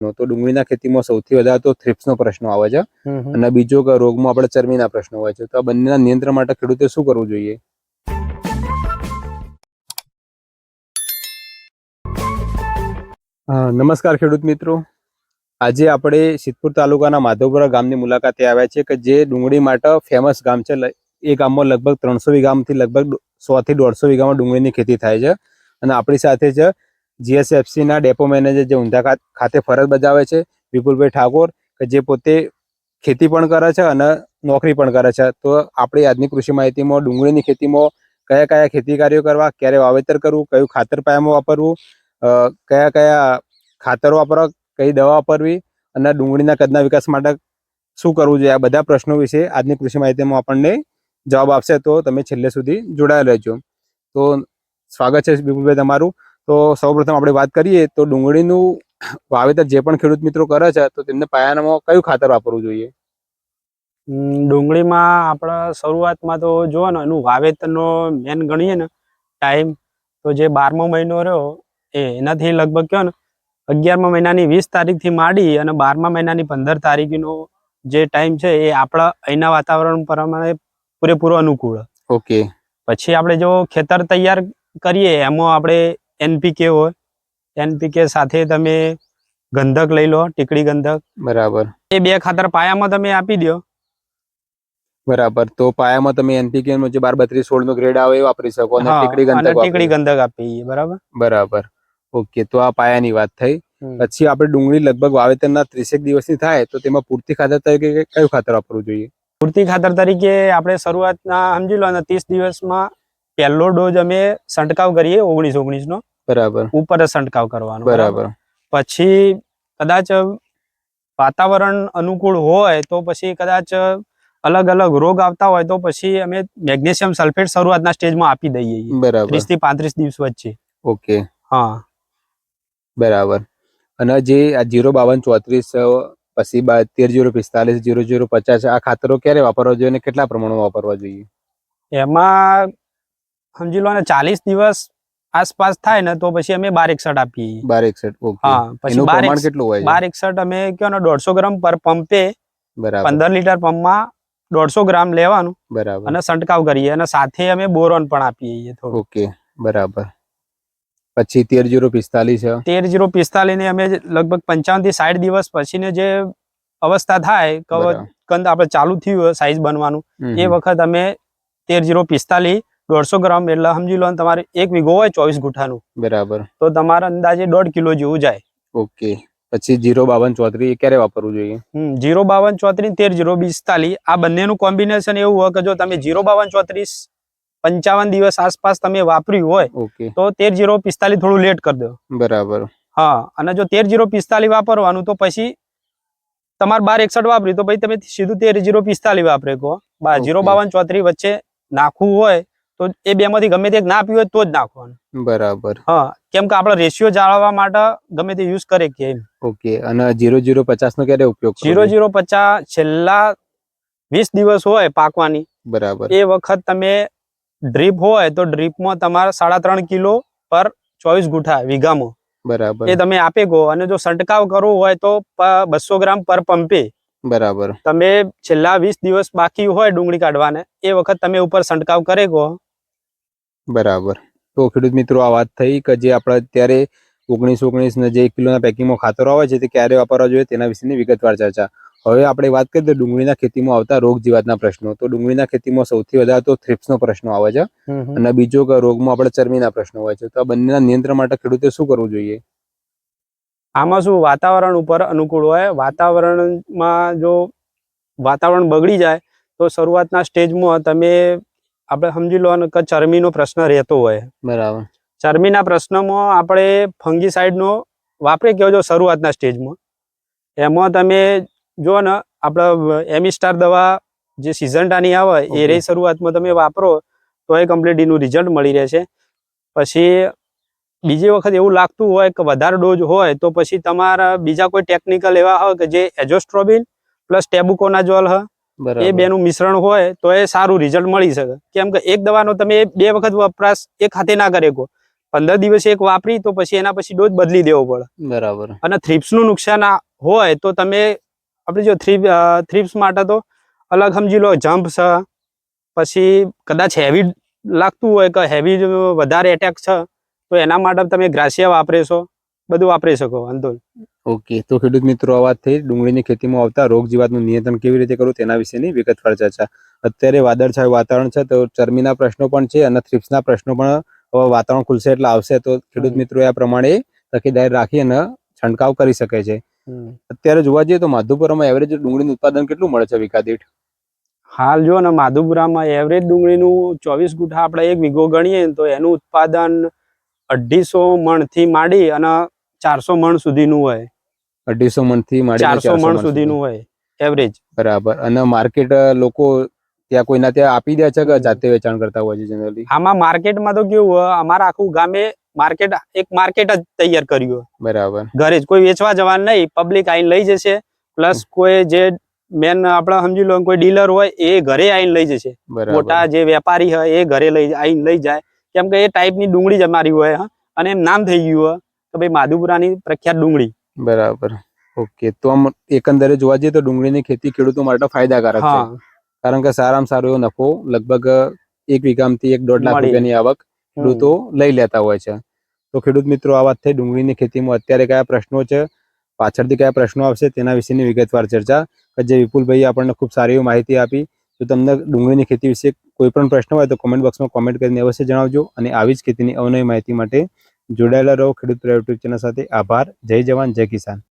તો ડુંગળીના ખેતીમાં સૌથી વધારે તો થ્રિપ્સનો પ્રશ્ન આવે છે અને બીજો કે રોગમાં આપણે ચરમીના પ્રશ્નો હોય છે. તો આ બંનેના નિયંત્રણ માટે ખેડૂતે શું કરવું જોઈએ? નમસ્કાર ખેડૂત મિત્રો, આજે આપણે સિદ્ધપુર તાલુકાના માધવપુરા ગામની મુલાકાતે આવ્યા છીએ કે જે ડુંગળી માટે ફેમસ ગામ છે. એ ગામમાં લગભગ 300 વીઘામાંથી લગભગ 100 થી 150 વીઘામાં ડુંગળીની ખેતી થાય છે અને આપણી સાથે છે GSFCના ડેપો મેનેજર જે ઊંઝા ખાતે ફરજ બજાવે છે વિપુલભાઈ ઠાકોર, કે જે પોતે ખેતી પણ કરે છે અને નોકરી પણ કરે છે. તો આપણી આજની કૃષિ માહિતીમાં ડુંગળીની ખેતીમાં કયા કયા ખેતી કાર્યો કરવા, ક્યારે વાવેતર કરવું, કયું ખાતર પાયામાં વાપરવું, કયા કયા ખાતરો વાપરવા, કઈ દવા વાપરવી અને ડુંગળીના કદના વિકાસ માટે શું કરવું જોઈએ, આ બધા પ્રશ્નો વિશે આજની કૃષિ માહિતીમાં આપણને જવાબ આપશે. તો તમે છેલ્લે સુધી જોડાયેલા રહેજો. તો સ્વાગત છે વિપુલભાઈ તમારું. તો સૌપ્રથમ આપણે વાત કરીએ તો ડુંગળીનું વાવેતર જે પણ ખેડૂત મિત્રો કરે છે તો તેમને પાયામાં કયું ખાતર વાપરવું જોઈએ? ડુંગળીમાં આપણે શરૂઆતમાં તો જુઓ ને, એનું વાવેતરનો મેન ગણીએ ને ટાઈમ, તો જે 12મો મહિનો રહ્યો એનાથી લગભગ કહો ને 11મા મહિનાની 20 તારીખથી માંડી અને 12મા મહિનાની 15 તારીખનો જે ટાઈમ છે એ આપણા અહીંના વાતાવરણ પ્રમાણે પૂરેપૂરો અનુકૂળ. ઓકે. પછી આપણે જો ખેતર તૈયાર કરીએ એમાં આપણે NPK હોય, NPK સાથે તમે ગંધક લઈ લો, ટીકડી ગંધક. બરાબર. એ બે ખાતર પાયામાં તમે આપી દો. બરાબર. તો પાયામાં તમે NPK નો જે 12-32-16 નો ગ્રેડ આવે એ વાપરી શકો અને ટીકડી ગંધક આપી. બરાબર બરાબર. ઓકે. તો આ પાયાની વાત થઈ. પછી આપણે ડુંગળી લગભગ વાવેતરના 30 દિવસની થાય તો તેમાં પૂરતી ખાતર તરીકે કયું ખાતર વાપરવું જોઈએ? પૂરતી ખાતર તરીકે આપણે શરૂઆતના સમજી લો ને 30 દિવસમાં પહેલો ડોઝ અમે છંટકાવ કરીએ 19-19 નો. બરાબર. ઉપર છંટકાવ કરવાનો. બરાબર. પછી કદાચ વાતાવરણ અનુકૂળ હોય તો પછી કદાચ અલગ અલગ રોગ આવતા હોય તો પછી અમે મેગ્નેશિયમ સલ્ફેટ શરૂઆતના સ્ટેજમાં આપી દઈએ. બરાબર. 30 થી 35 દિવસ વચ્ચે. ઓકે. હા. બરાબર. અને જે આ 052-34 પછી 13-045-00-50 આ ખાતરો ક્યારે વાપરવા જોઈએ અને કેટલા પ્રમાણમાં વાપરવા જોઈએ? એમાં સમજી લો ને 40 દિવસ આસપાસ થાય ને તો પછી અમે 1261 આપીએ. 1261. ઓકે. હા. પછી પ્રમાણ કેટલું હોય? 1261 અમે કહો ને 150 ગ્રામ પર પંપે. બરાબર. 15 લીટર પંપમાં 150 ગ્રામ લેવાનું. બરાબર. અને છંટકાવ કરીએ અને સાથે અમે બોરોન પણ આપીએ થોડું. ઓકે. બરાબર. પછી 13-045 13-045 ને અમે લગભગ 55 થી 60 દિવસ પછીને જે અવસ્થા થાય કંદ આપણે ચાલુ થયું સાઈઝ બનવાનું એ વખત અમે 13-045 150 ગ્રામ એટલે સમજી લો તમારે 1 વીઘો હોય 24 ગુઠાનું. બરાબર. તો તમારા અંદાજે 1.5 કિલો જેવું જાય. ઓકે. પછી 052-34 ક્યારે વાપરવું જોઈએ? 052-34 13-045 આ બંનેનું કોમ્બિનેશન એવું હોય કે જો તમે 052-34 55 દિવસ આસપાસ તમે વાપર્યું હોય તો 13-045 થોડું લેટ કરી દો. બરાબર. હા. અને જો 13-045 વાપરવાનું તો પછી તમારે 1261 વાપરી તો પછી તમે સીધું 13-045 વાપરે કહો. 052-34 વચ્ચે નાખવું હોય તો એ બે માંથી ગમે તે ના આપ્યું હોય તો જ નાખવાનું. બરાબર. હા. કેમ કે આપણે રેશિયો જાળવવા માટે ગમે તે યુઝ કરે કે. ઓકે. અને 0-050 નો ક્યારે ઉપયોગ? 0-050 છેલ્લા 20 દિવસ હોય પાકવાની. બરાબર. એ વખત તમે ડ્રીપ હોય તો ડ્રીપમાં તમારે 3.5 કિલો પર 24 ગુઠા વીઘામાં. બરાબર. એ તમે આપે ગો. અને જો છંટકાવ કરવો હોય તો 200 ગ્રામ પર પંપે. બરાબર. તમે છેલ્લા 20 દિવસ બાકી હોય ડુંગળી કાઢવાને એ વખત તમે ઉપર છંટકાવ કરે ગો. બરાબર. તો ખેડૂત મિત્રો આ વાત થઈ કે જે આપણે અત્યારે 19-19 ને જે 1 કિલોના પેકિંગમાં ખાતરો આવે છે તે ક્યારે વાપરવા જોઈએ તેના વિશેની વિગતવાર ચર્ચા. હવે આપણે વાત કરીએ તો ડુંગળીના ખેતીમાં આવતા રોગ જીવાતના પ્રશ્નો. તો ડુંગળીના ખેતીમાં સૌથી વધારે તો થ્રિપ્સનો પ્રશ્ન આવે છે અને બીજો કે રોગમાં આપણે ચરમીના પ્રશ્નો હોય છે. તો આ બંનેના નિયંત્રણ માટે ખેડૂતે શું કરવું જોઈએ? આમાં શું વાતાવરણ ઉપર અનુકૂળ હોય. વાતાવરણમાં જો વાતાવરણ બગડી જાય તો શરૂઆતના સ્ટેજમાં તમે આપણે સમજી લો કે ચરમીનો પ્રશ્ન રહેતો હોય. બરાબર. ચરમીના પ્રશ્નમાં આપણે ફંગીસાઇડનો વાપરે કેવો જો શરૂઆતના સ્ટેજમાં એમાં તમે જો ને આપણે એમિસ્ટાર દવા જે સિઝન્ટાની આવે એ રહી શરૂઆતમાં તમે વાપરો તો એ કમ્પ્લીટ એનું રિઝલ્ટ મળી રહેશે. પછી બીજી વખત એવું લાગતું હોય કે વધારે ડોઝ હોય તો પછી તમારા બીજા કોઈ ટેકનિકલ એવા હોય કે જે એઝોસ્ટ્રોબિન પ્લસ ટેબુકોનાઝોલ એ બેનું મિશ્રણ હોય તો એ સારું રિઝલ્ટ મળી શકે. કેમ કે એક દવાનો તમે 2 વખત વપરાશ એક હાથે ના કરે કો. 15 દિવસે એક વાપરી તો પછી એના પછી ડોઝ બદલી દેવો પડે. બરાબર. અને થ્રિપ્સ નું નુકસાન હોય તો તમે આપણે જો થ્રિપ્સ માટે તો અલગ સમજી લો જમ્પ છે, પછી કદાચ હેવી લાગતું હોય કે હેવી વધારે એટેક છે તો એના માટે તમે ગ્રાસિયા વાપરે છો, બધું વાપરી શકો વાંધો. ઓકે, તો ખેડૂત મિત્રો આ વાત થઈ ડુંગળીની ખેતીમાં આવતા રોગ જીવાતનું નિયંત્રણ કેવી રીતે કરવું તેના વિશેની વિગતવાર ચર્ચા. અત્યારે વાદળછાયું વાતાવરણ છે તો ચરમીના પ્રશ્નો પણ છે અને થ્રિપ્સના પ્રશ્નો પણ વાતાવરણ ખુલશે એટલે આવશે, તો ખેડૂત મિત્રો આ પ્રમાણે તકેદારી રાખી અને છંટકાવ કરી શકે છે. અત્યારે જોવા જઈએ તો માધવપુરામાં એવરેજ ડુંગળીનું ઉત્પાદન કેટલું મળે છે વીઘા દીઠ? હાલ જો ને માધવપુરામાં એવરેજ ડુંગળીનું 24 ગુઠા આપણે 1 વીઘો ગણીએ તો એનું ઉત્પાદન 250 મણ થી માંડી અને 400 મણ સુધીનું હોય. 250 મણ થી માંડી 400 મણ સુધીનું હોય એવરેજ. બરાબર. અને માર્કેટ લોકો ત્યાં કોઈના ત્યાં આપી દે છે કે જાતે વેચાણ કરતા હોય છે જનરલી? આમાં માર્કેટમાં તો કેવું હોય, અમારા આખું ગામે એક માર્કેટ જ તૈયાર કર્યું હોય. બરાબર. ઘરે જ કોઈ વેચવા જવાનું નહીં, પબ્લિક આઈને લઈ જશે. પ્લસ કોઈ જે મેન આપણે સમજી લો કોઈ ડીલર હોય એ ઘરે આઈને લઈ જશે. મોટા જે વેપારી હોય એ ઘરે આઈને લઈ જાય, કેમ કે એ ટાઈપની ડુંગળી જ અમારી હોય અને એમ નામ થઈ ગયું હોય કે ભાઈ માધવપુરાની પ્રખ્યાત ડુંગળી. બરાબર. ઓકે, તો આમ એકંદરે જોવા જઈએ તો ડુંગળીની ખેતી ખેડૂતો માટે ફાયદાકારક છે, કારણ કે સારામાં સારો એવો નફો લગભગ 1 વીઘામાંથી 1.5 લાખ રૂપિયાની આવક ખેડૂતો લઈ લેતા હોય છે. તો ખેડૂત મિત્રો આ વાત થઈ ડુંગળીની ખેતીમાં અત્યારે કયા પ્રશ્નો છે, પાછળથી કયા પ્રશ્નો આવશે તેના વિશેની વિગતવાર ચર્ચા જે વિપુલભાઈએ આપણને ખૂબ સારી એવી માહિતી આપી. તો તમને ડુંગળીની ખેતી વિશે કોઈ પણ પ્રશ્ન હોય તો કોમેન્ટ બોક્સમાં કોમેન્ટ કરીને અવશ્ય જણાવજો અને આવી જ ખેતીની અવનવી માહિતી માટે જોડાયેલા રહો ખેડૂત પ્રાયોરિટી ચેનલ સાથે. આભાર. જય જવાન જય કિસાન.